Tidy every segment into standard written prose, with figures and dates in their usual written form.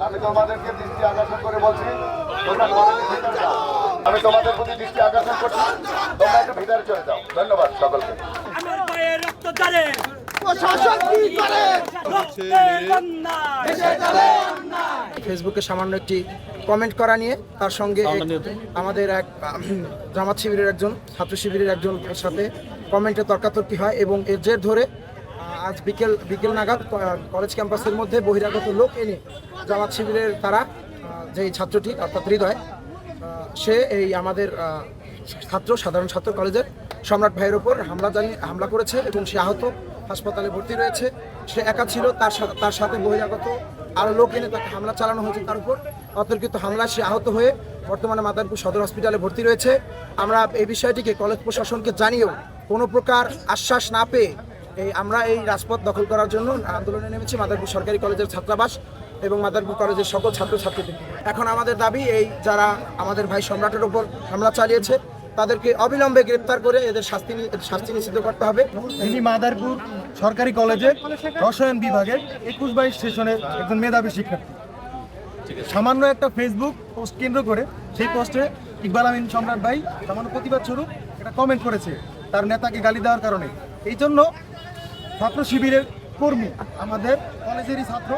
আমি তোমাদেরকে দৃষ্টি আকর্ষণ করে বলছি, তোমরা কলেজের ভিতরে যাও। আমি তোমাদের প্রতি দৃষ্টি আকর্ষণ করছি, তোমরা একটু ভিতরে চলে যাও। ধন্যবাদ সকলকে। আমার ভাইয়ের রক্ত ঝরে প্রশাসন কি করে? রক্তের বন্যায় দেশে চলে অন্যায়। ফেসবুকে সামান্য একটি কমেন্ট করা নিয়ে তার সঙ্গে আমাদের এক জামাত শিবিরের একজন ছাত্র শিবিরের একজন সাথে কমেন্টে তর্কাতর্কি হয় এবং এর জের ধরে আজ বিকেল নাগাদ কলেজ ক্যাম্পাসের মধ্যে বহিরাগত লোক এনে জামাত শিবিরের তারা যেই ছাত্রটি অর্থাৎ হৃদয় সে এই আমাদের সাধারণ ছাত্র কলেজের সম্রাট ভাইয়ের ওপর হামলা করেছে এবং সে আহত, হাসপাতালে ভর্তি রয়েছে। সে একা ছিল, তার সাথে বহিরাগত আরও লোক এনে তাকে হামলা চালানো হয়েছে। তার উপর অতর্কিত হামলায় সে আহত হয়ে বর্তমানে মাদারীপুর সদর হসপিটালে ভর্তি রয়েছে। আমরা এই বিষয়টিকে কলেজ প্রশাসনকে জানিয়েও কোনো প্রকার আশ্বাস না পেয়ে আমরা এই রাজপথ দখল করার জন্য আন্দোলনে নেমেছি মাদারীপুর সরকারি কলেজের ছাত্রাবাস এবং মাদারীপুর কলেজের সকল ছাত্রছাত্রীদের। এখন আমাদের দাবি, এই যারা আমাদের ভাই সম্রাটের ওপর হামলা চালিয়েছে তাদেরকে অবিলম্বে গ্রেপ্তার করে এদের শাস্তি নিশ্চিত করতে হবে। তিনি মাদারীপুর সরকারি কলেজের রসায়ন বিভাগের 21-22 সেশনের একজন মেধাবী শিক্ষার্থী। সামান্য একটা ফেসবুক পোস্ট কেন্দ্র করে সেই পোস্টে ইকবাল আমিন সম্রাট ভাই সামান্য প্রতিবাদ স্বরূপ একটা কমেন্ট করেছে তার নেতাকে গালি দেওয়ার কারণে। এই জন্য ছাত্র শিবিরের কর্মী, আমাদের কলেজেরই ছাত্র,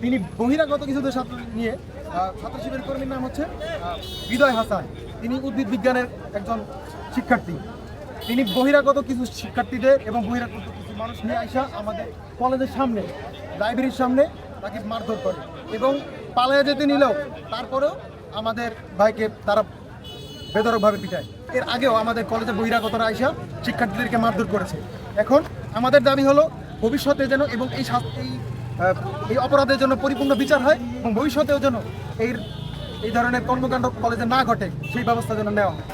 তিনি বহিরাগত কিছুদের ছাত্র নিয়ে, ছাত্র শিবিরের কর্মীর নাম হচ্ছে হৃদয় হাসান, তিনি উদ্ভিদ বিজ্ঞানের একজন শিক্ষার্থী। তিনি বহিরাগত কিছু শিক্ষার্থীদের এবং বহিরাগত কিছু মানুষ নিয়ে আইসা আমাদের কলেজের সামনে, লাইব্রেরির সামনে তাকে মারধর করে এবং পালাইয়া যেতে নিলেও তারপরেও আমাদের ভাইকে তারা বেধড়কভাবে পিটায়। এর আগেও আমাদের কলেজে বহিরাগতরা আইসা শিক্ষার্থীদেরকে মারধর করেছে। এখন আমাদের দাবি হলো ভবিষ্যতে যেন এবং এই অপরাধের জন্য পরিপূর্ণ বিচার হয় এবং ভবিষ্যতেও যেন এই ধরনের কর্মকাণ্ড কলেজে না ঘটে সেই ব্যবস্থা যেন নেওয়া হয়।